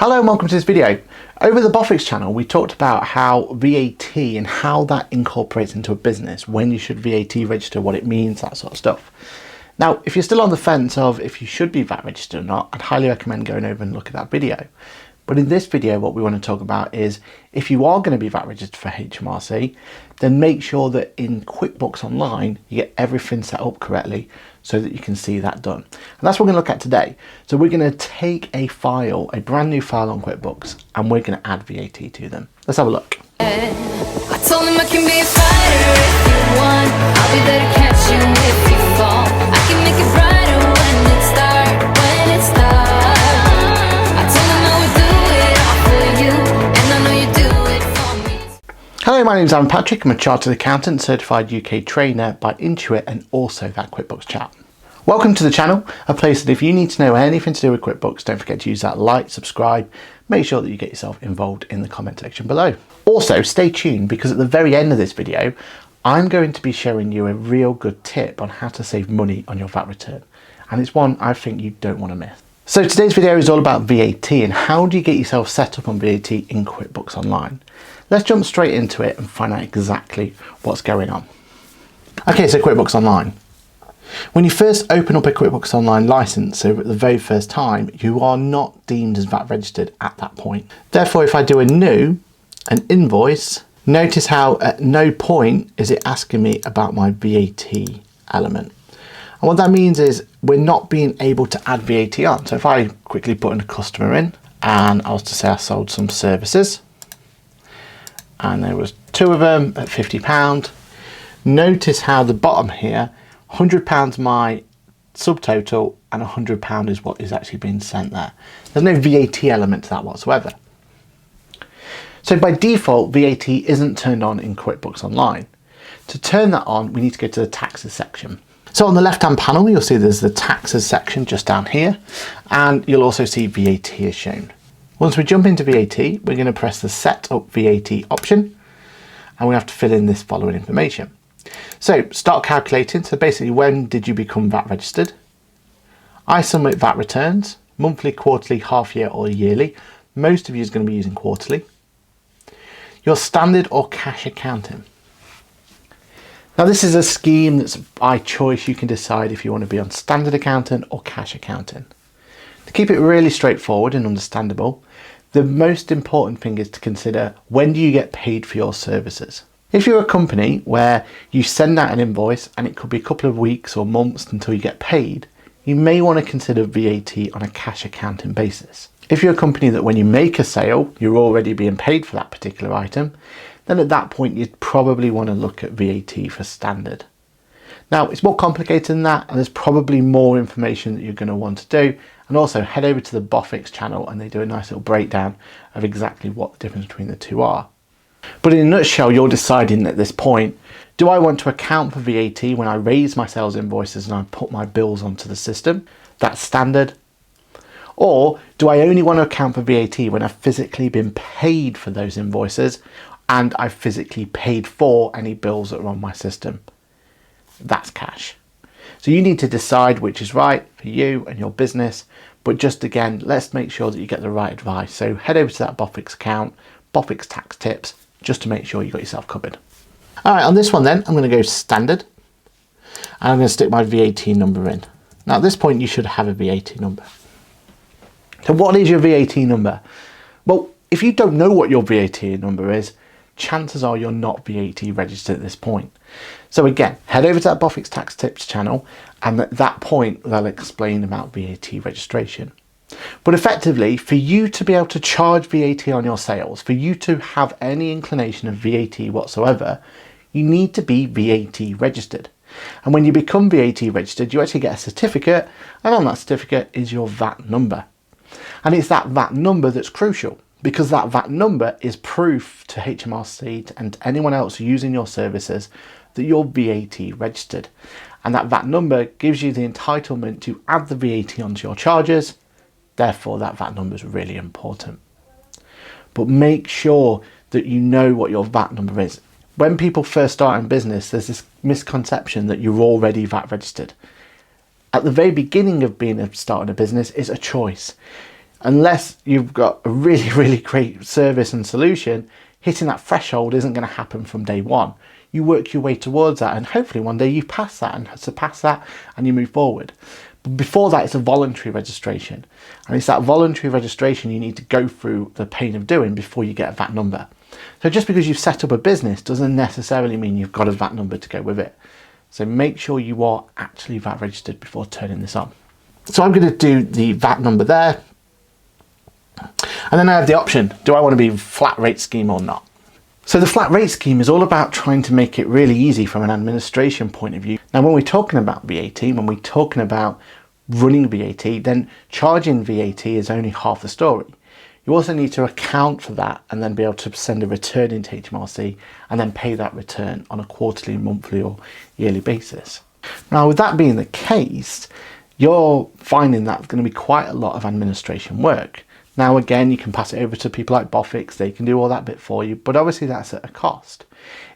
Hello and welcome to this video. Over the Boffics channel we talked about how VAT and how that incorporates into a business, when you should VAT register, what it means, that sort of stuff. Now if you're still on the fence of if you should be VAT registered or not, I'd highly recommend going over and look at that video. But in this video what we want to talk about is if you are going to be VAT registered for HMRC, then make sure that in QuickBooks Online you get everything set up correctly so that you can see that done. And that's what we're going to look at today. So we're going to take a file, a brand new file on QuickBooks, and we're going to add VAT to them. Let's have a look. I told him I can be a fighter if you want. I'll be there to catch you if you fall. I can make it brighter when it's dark, I told him I would do it all for you, and I know you do it for me. Hello, my name is Patrick. I'm a Chartered Accountant, Certified UK Trainer by Intuit and also that QuickBooks chat. Welcome to the channel, a place that if you need to know anything to do with QuickBooks, don't forget to use that like, subscribe, make sure that you get yourself involved in the comment section below. Also, stay tuned because at the very end of this video, I'm going to be showing you a real good tip on how to save money on your VAT return. And it's one I think you don't want to miss. So today's video is all about VAT and how do you get yourself set up on VAT in QuickBooks Online. Let's jump straight into it and find out exactly what's going on. Okay, so QuickBooks Online. When you first open up a QuickBooks Online license, so at the very first time, you are not deemed as VAT registered at that point. Therefore, if I do an invoice, notice how at no point is it asking me about my VAT element. And what that means is we're not being able to add VAT on. So if I quickly put in a customer in, and I was to say I sold some services, and there was two of them at £50, notice how the bottom here, £100 my subtotal and £100 is what is actually being sent there. There's no VAT element to that whatsoever. So by default, VAT isn't turned on in QuickBooks Online. To turn that on, we need to go to the taxes section. So on the left-hand panel, you'll see there's the taxes section just down here, and you'll also see VAT is shown. Once we jump into VAT, we're going to press the Set Up VAT option, and we have to fill in this following information. So start calculating. So basically, when did you become VAT registered? I submit VAT returns, monthly, quarterly, half year or yearly. Most of you is going to be using quarterly. Your standard or cash accounting. Now this is a scheme that's by choice. You can decide if you want to be on standard accounting or cash accounting. To keep it really straightforward and understandable, the most important thing is to consider when do you get paid for your services. If you're a company where you send out an invoice and it could be a couple of weeks or months until you get paid, you may want to consider VAT on a cash accounting basis. If you're a company that when you make a sale, you're already being paid for that particular item, then at that point you'd probably want to look at VAT for standard. Now it's more complicated than that, and there's probably more information that you're going to want to do. And also head over to the Boffics channel and they do a nice little breakdown of exactly what the difference between the two are. But in a nutshell, you're deciding at this point, do I want to account for VAT when I raise my sales invoices and I put my bills onto the system? That's standard. Or do I only want to account for VAT when I've physically been paid for those invoices and I've physically paid for any bills that are on my system? That's cash. So you need to decide which is right for you and your business. But just again, let's make sure that you get the right advice. So head over to that Boffics account, Boffics Tax Tips, just to make sure you got yourself covered. All right, on this one then, I'm going to go standard. And I'm going to stick my VAT number in. Now at this point, you should have a VAT number. So what is your VAT number? Well, if you don't know what your VAT number is, chances are you're not VAT registered at this point. So again, head over to that Boffics Tax Tips channel, and at that point, they'll explain about VAT registration. But effectively, for you to be able to charge VAT on your sales, for you to have any inclination of VAT whatsoever, you need to be VAT registered. And when you become VAT registered, you actually get a certificate, and on that certificate is your VAT number. And it's that VAT number that's crucial, because that VAT number is proof to HMRC and anyone else using your services that you're VAT registered. And that VAT number gives you the entitlement to add the VAT onto your charges. Therefore, that VAT number is really important. But make sure that you know what your VAT number is. When people first start in business, there's this misconception that you're already VAT registered. At the very beginning of starting a business is a choice. Unless you've got a really, really great service and solution, hitting that threshold isn't going to happen from day one. You work your way towards that, and hopefully one day you pass that and surpass that and you move forward. But before that, it's a voluntary registration. And it's that voluntary registration you need to go through the pain of doing before you get a VAT number. So just because you've set up a business doesn't necessarily mean you've got a VAT number to go with it. So make sure you are actually VAT registered before turning this on. So I'm going to do the VAT number there. And then I have the option, do I want to be flat rate scheme or not? So the flat rate scheme is all about trying to make it really easy from an administration point of view. Now, when we're talking about VAT, when we're talking about running VAT, then charging VAT is only half the story. You also need to account for that and then be able to send a return into HMRC and then pay that return on a quarterly, monthly or yearly basis. Now, with that being the case, you're finding that's going to be quite a lot of administration work. Now, again, you can pass it over to people like Bofix, they can do all that bit for you, but obviously that's at a cost.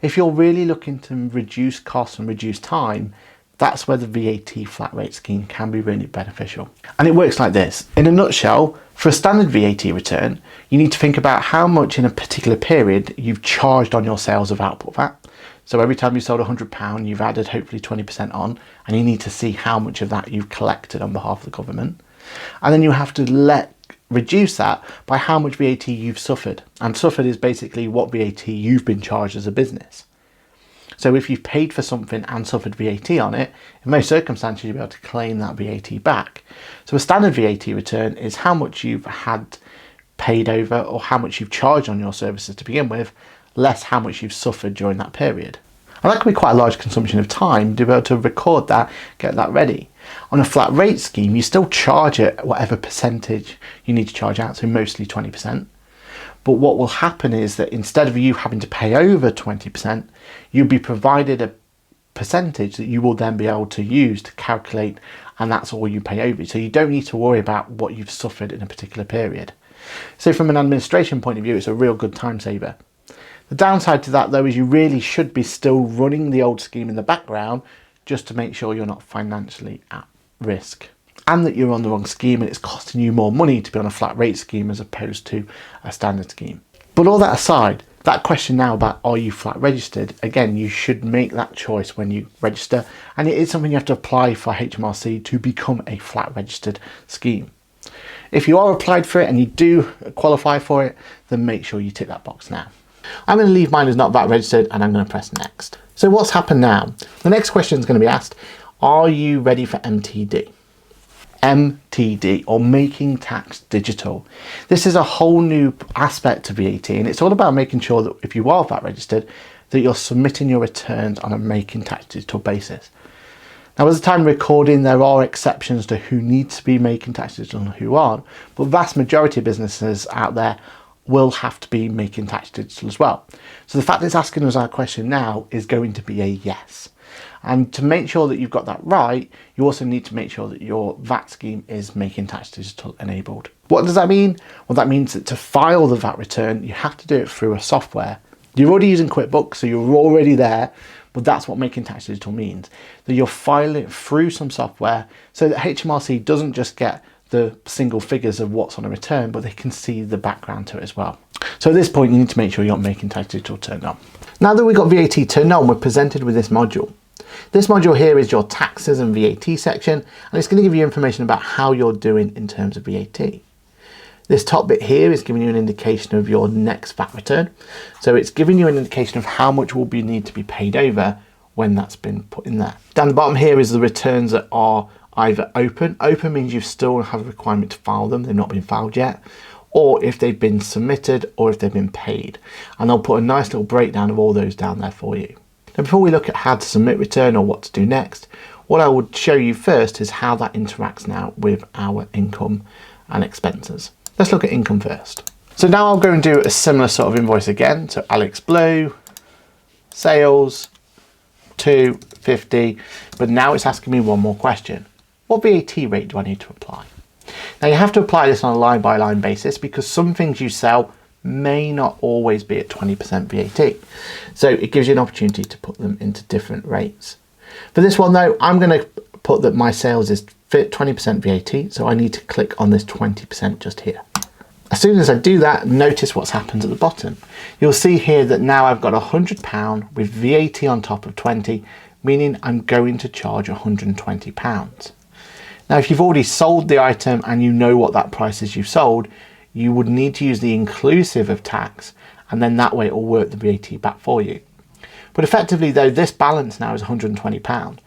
If you're really looking to reduce costs and reduce time, that's where the VAT flat rate scheme can be really beneficial. And it works like this. In a nutshell, for a standard VAT return, you need to think about how much in a particular period you've charged on your sales of output VAT. So every time you sold £100, you've added hopefully 20% on, and you need to see how much of that you've collected on behalf of the government. And then you have to reduce that by how much VAT you've suffered. And suffered is basically what VAT you've been charged as a business. So if you've paid for something and suffered VAT on it, in most circumstances you'll be able to claim that VAT back. So a standard VAT return is how much you've had paid over or how much you've charged on your services to begin with, less how much you've suffered during that period. And that can be quite a large consumption of time to be able to record that, get that ready. On a flat rate scheme, you still charge it whatever percentage you need to charge out, so mostly 20%. But what will happen is that instead of you having to pay over 20%, you'll be provided a percentage that you will then be able to use to calculate, and that's all you pay over. So you don't need to worry about what you've suffered in a particular period. So from an administration point of view, it's a real good time saver. The downside to that though is you really should be still running the old scheme in the background just to make sure you're not financially at risk and that you're on the wrong scheme and it's costing you more money to be on a flat rate scheme as opposed to a standard scheme. But all that aside, that question now about are you flat registered, again, you should make that choice when you register, and it is something you have to apply for HMRC to become a flat registered scheme. If you are applied for it and you do qualify for it, then make sure you tick that box now. I'm going to leave mine as not VAT registered and I'm going to press next. So what's happened now? The next question is going to be asked, are you ready for MTD? MTD, or Making Tax Digital. This is a whole new aspect to VAT, and it's all about making sure that if you are VAT registered, that you're submitting your returns on a Making Tax Digital basis. Now, at the time of recording, there are exceptions to who needs to be Making Tax Digital and who aren't, but the vast majority of businesses out there will have to be Making Tax Digital as well. So the fact that it's asking us our question now is going to be a yes. And to make sure that you've got that right, you also need to make sure that your VAT scheme is Making Tax Digital enabled. What does that mean? Well, that means that to file the VAT return, you have to do it through a software. You're already using QuickBooks, so you're already there, but that's what Making Tax Digital means. That you're filing it through some software so that HMRC doesn't just get the single figures of what's on a return, but they can see the background to it as well. So at this point, you need to make sure you're Making Tax Digital turned on. Now that we've got VAT turned on, we're presented with this module. This module here is your taxes and VAT section, and it's going to give you information about how you're doing in terms of VAT. This top bit here is giving you an indication of your next VAT return. So it's giving you an indication of how much will need to be paid over when that's been put in there. Down the bottom here is the returns that are either open. Open means you still have a requirement to file them, they've not been filed yet, or if they've been submitted or if they've been paid. And they'll put a nice little breakdown of all those down there for you. Now, before we look at how to submit return or what to do next, what I would show you first is how that interacts now with our income and expenses. Let's look at income first. So now I'll go and do a similar sort of invoice again. So Alex Blue, sales, 250, but now it's asking me one more question. What VAT rate do I need to apply? Now you have to apply this on a line by line basis because some things you sell may not always be at 20% VAT. So it gives you an opportunity to put them into different rates. For this one though, I'm going to put that my sales is 20% VAT, so I need to click on this 20% just here. As soon as I do that, notice what's happened at the bottom. You'll see here that now I've got £100 with VAT on top of 20, meaning I'm going to charge £120. Now, if you've already sold the item and you know what that price is you've sold, you would need to use the inclusive of tax, and then that way it will work the VAT back for you. But effectively though, this balance now is £120,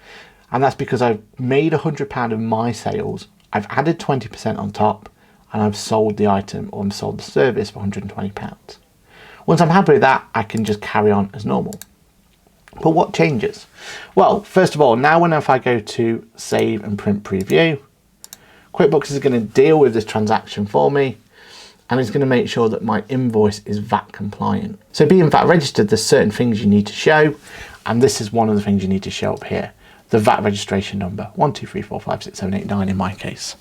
and that's because I've made £100 of my sales, I've added 20% on top, and I've sold the item or I've sold the service for £120. Once I'm happy with that, I can just carry on as normal. But what changes? Well, first of all, now if I go to save and print preview, QuickBooks is going to deal with this transaction for me, and it's going to make sure that my invoice is VAT compliant. So being VAT registered, there's certain things you need to show, and this is one of the things you need to show up here. The VAT registration number, 1, 2, 3, 4, 5, 6, 7, 8, 9 in my case.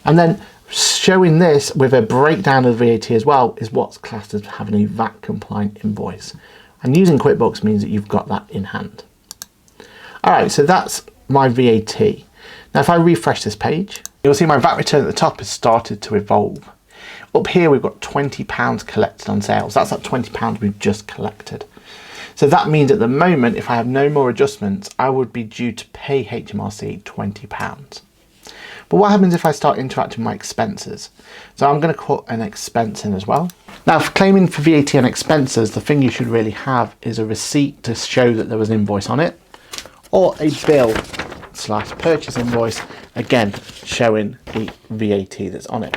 And then showing this with a breakdown of VAT as well is what's classed as having a VAT compliant invoice. And using QuickBooks means that you've got that in hand. All right, so that's my VAT. Now, if I refresh this page, you'll see my VAT return at the top has started to evolve. Up here, we've got £20 collected on sales. That's that £20 we've just collected. So that means at the moment, if I have no more adjustments, I would be due to pay HMRC £20. But what happens if I start interacting with my expenses? So I'm going to put an expense in as well. Now, for claiming for VAT on expenses, the thing you should really have is a receipt to show that there was an invoice on it, or a bill / purchase invoice, again, showing the VAT that's on it.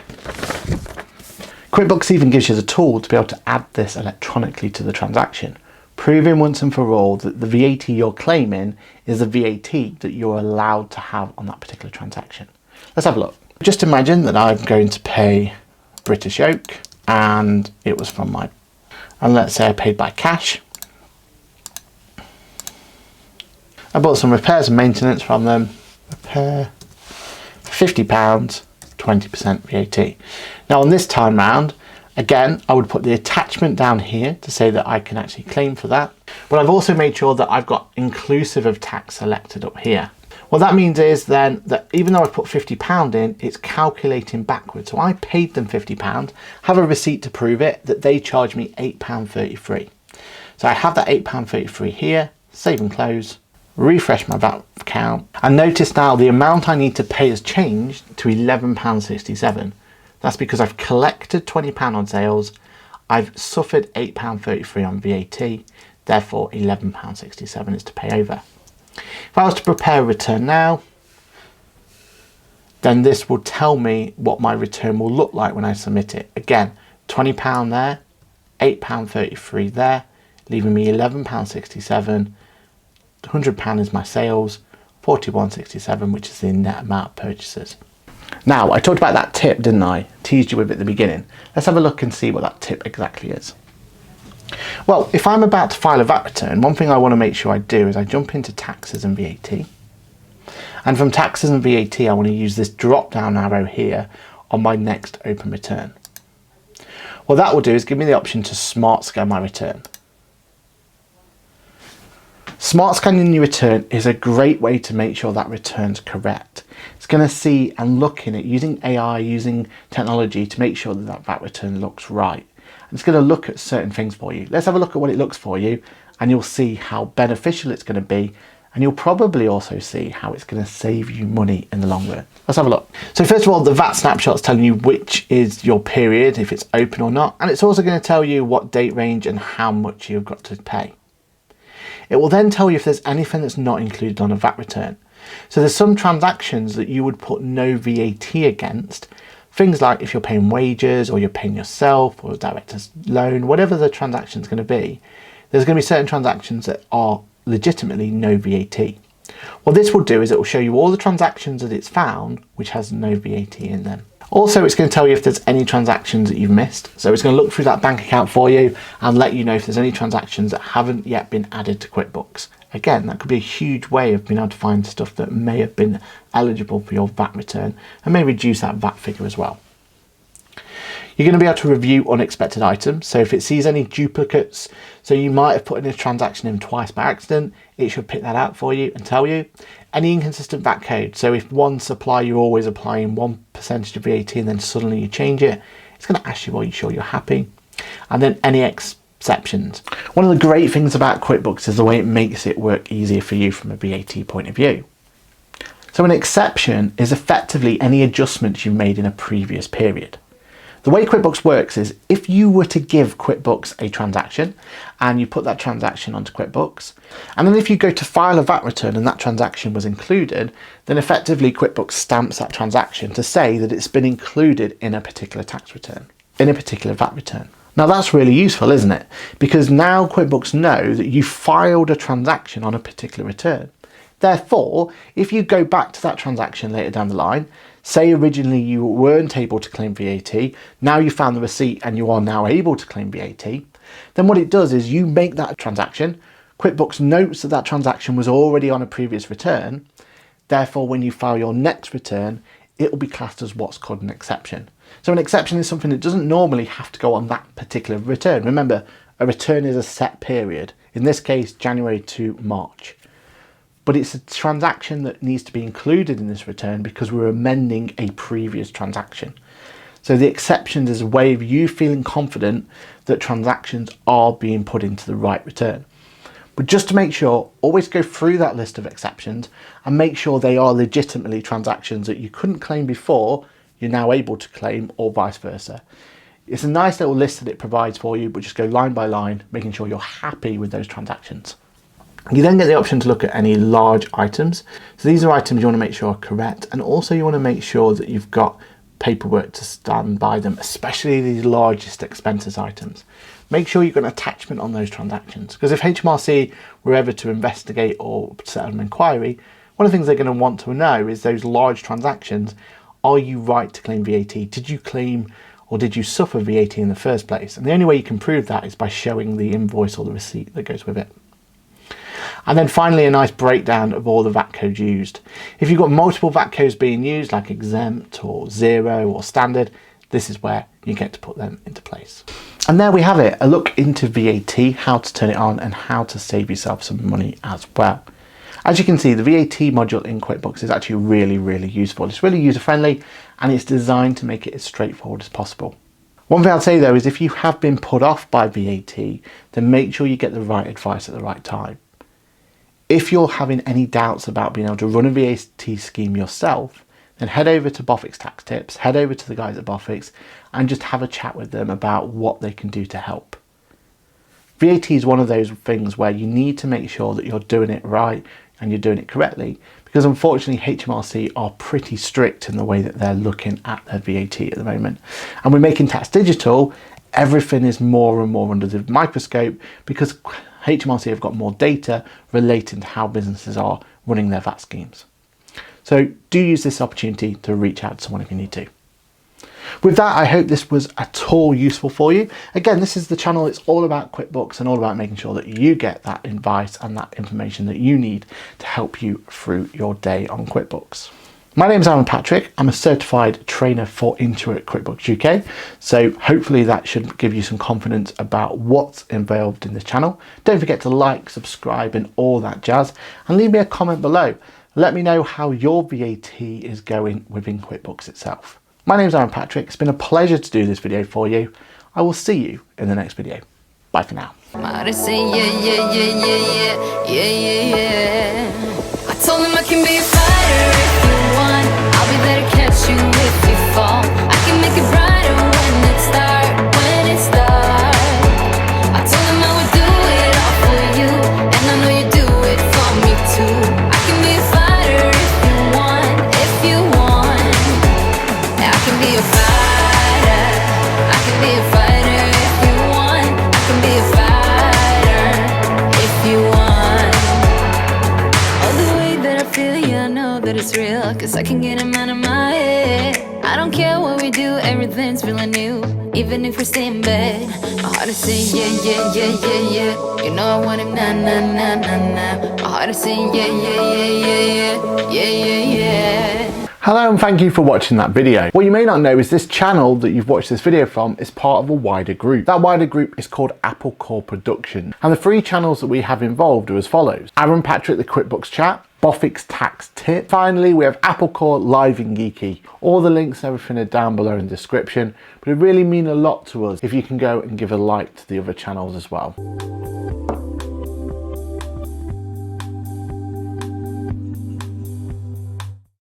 QuickBooks even gives you the tool to be able to add this electronically to the transaction, proving once and for all that the VAT you're claiming is the VAT that you're allowed to have on that particular transaction. Let's have a look. Just imagine that I'm going to pay British Oak, and it was from and let's say I paid by cash. I bought some repairs and maintenance from them. Repair, £50, 20% VAT. Now on this time round, again, I would put the attachment down here to say that I can actually claim for that. But I've also made sure that I've got inclusive of tax selected up here. What that means is then that even though I put £50 in, it's calculating backwards. So I paid them £50, have a receipt to prove it, that they charged me £8.33. So I have that £8.33 here, save and close, refresh my VAT account, and notice now the amount I need to pay has changed to £11.67. That's because I've collected £20 on sales, I've suffered £8.33 on VAT, therefore £11.67 is to pay over. If I was to prepare a return now, then this will tell me what my return will look like when I submit it. Again, £20 there, £8.33 there, leaving me £11.67. £100 is my sales, £41.67, which is the net amount of purchases. Now, I talked about that tip, didn't I? Teased you with it at the beginning. Let's have a look and see what that tip exactly is. Well, if I'm about to file a VAT return, one thing I want to make sure I do is I jump into taxes and VAT. And from taxes and VAT, I want to use this drop down arrow here on my next open return. What that will do is give me the option to smart scan my return. Smart scanning your return is a great way to make sure that return's correct. It's going to see and look in it using AI, using technology to make sure that that VAT return looks right. And it's going to look at certain things for you. Let's have a look at what it looks for you, and you'll see how beneficial it's going to be, and you'll probably also see how it's going to save you money in the long run. Let's have a look. So first of all, the VAT snapshot is telling you which is your period, if it's open or not, and it's also going to tell you what date range and how much you've got to pay. It will then tell you if there's anything that's not included on a VAT return. So there's some transactions that you would put no VAT against. Things like if you're paying wages, or you're paying yourself, or a director's loan, whatever the transaction is going to be, there's going to be certain transactions that are legitimately no VAT. What this will do is it will show you all the transactions that it's found which has no VAT in them. Also, it's going to tell you if there's any transactions that you've missed. So it's going to look through that bank account for you and let you know if there's any transactions that haven't yet been added to QuickBooks. Again, that could be a huge way of being able to find stuff that may have been eligible for your VAT return and may reduce that VAT figure as well. You're going to be able to review unexpected items. So if it sees any duplicates, so you might have put in a transaction in twice by accident, it should pick that out for you and tell you. Any inconsistent VAT code. So if one supplier you're always applying 1% of VAT and then suddenly you change it, it's going to ask you, are you sure you're happy? And then any exceptions. One of the great things about QuickBooks is the way it makes it work easier for you from a VAT point of view. So an exception is effectively any adjustments you've made in a previous period. The way QuickBooks works is if you were to give QuickBooks a transaction and you put that transaction onto QuickBooks, and then if you go to file a VAT return and that transaction was included, then effectively QuickBooks stamps that transaction to say that it's been included in a particular tax return, in a particular VAT return. Now that's really useful, isn't it? Because now QuickBooks know that you filed a transaction on a particular return. Therefore, if you go back to that transaction later down the line, say originally you weren't able to claim VAT, now you found the receipt and you are now able to claim VAT, then what it does is you make that transaction, QuickBooks notes that that transaction was already on a previous return, therefore when you file your next return, it will be classed as what's called an exception. So an exception is something that doesn't normally have to go on that particular return. Remember, a return is a set period, in this case January to March. But it's a transaction that needs to be included in this return because we're amending a previous transaction. So the exceptions is a way of you feeling confident that transactions are being put into the right return. But just to make sure, always go through that list of exceptions and make sure they are legitimately transactions that you couldn't claim before, you're now able to claim, or vice versa. It's a nice little list that it provides for you, but just go line by line, making sure you're happy with those transactions. You then get the option to look at any large items. So these are items you want to make sure are correct, and also you want to make sure that you've got paperwork to stand by them, especially these largest expenses items. Make sure you've got an attachment on those transactions, because if HMRC were ever to investigate or set an inquiry, one of the things they're going to want to know is those large transactions. Are you right to claim VAT? Did you claim or did you suffer VAT in the first place? And the only way you can prove that is by showing the invoice or the receipt that goes with it. And then finally, a nice breakdown of all the VAT codes used. If you've got multiple VAT codes being used, like exempt or zero or standard, this is where you get to put them into place. And there we have it, a look into VAT, how to turn it on and how to save yourself some money as well. As you can see, the VAT module in QuickBooks is actually really useful. It's really user-friendly and it's designed to make it as straightforward as possible. One thing I'd say though is if you have been put off by VAT, then make sure you get the right advice at the right time. If you're having any doubts about being able to run a VAT scheme yourself, then head over to Bofix Tax Tips, head over to the guys at Bofix and just have a chat with them about what they can do to help. VAT is one of those things where you need to make sure that you're doing it right and you're doing it correctly, because unfortunately HMRC are pretty strict in the way that they're looking at their VAT at the moment. And with Making Tax Digital, everything is more and more under the microscope because HMRC have got more data relating to how businesses are running their VAT schemes. So do use this opportunity to reach out to someone if you need to. With that, I hope this was at all useful for you. Again, this is the channel, it's all about QuickBooks and all about making sure that you get that advice and that information that you need to help you through your day on QuickBooks. My name is Aaron Patrick. I'm a certified trainer for Intuit QuickBooks UK. So hopefully that should give you some confidence about what's involved in this channel. Don't forget to like, subscribe and all that jazz, and leave me a comment below. Let me know how your VAT is going within QuickBooks itself. My name is Aaron Patrick. It's been a pleasure to do this video for you. I will see you in the next video. Bye for now. I told him I can be a fighter if you want. I'll be there to catch you if you fall. I can make it brighter when it starts. I told him I would do it all for you, and I know you do it for me too. I can be a fighter if you want, if you want. I can be a fighter. I can be a fighter if you want. I can be a fighter if you want. All the way that I feel, yeah, I know that it's real, cause I can get him out of my head. I don't care what we do, everything's feeling new. Even if we stay in bed, my heart is saying yeah. You know I want him nah. My heart is saying yeah. Hello and thank you for watching that video. What you may not know is this channel that you've watched this video from is part of a wider group. That wider group is called AppleCore Production, and the 3 channels that we have involved are as follows: Aaron Patrick, the QuickBooks Chat, Boffick's Tax Tip. Finally, we have AppleCore Live and Geeky. All the links and everything are down below in the description, but it really means a lot to us if you can go and give a like to the other channels as well.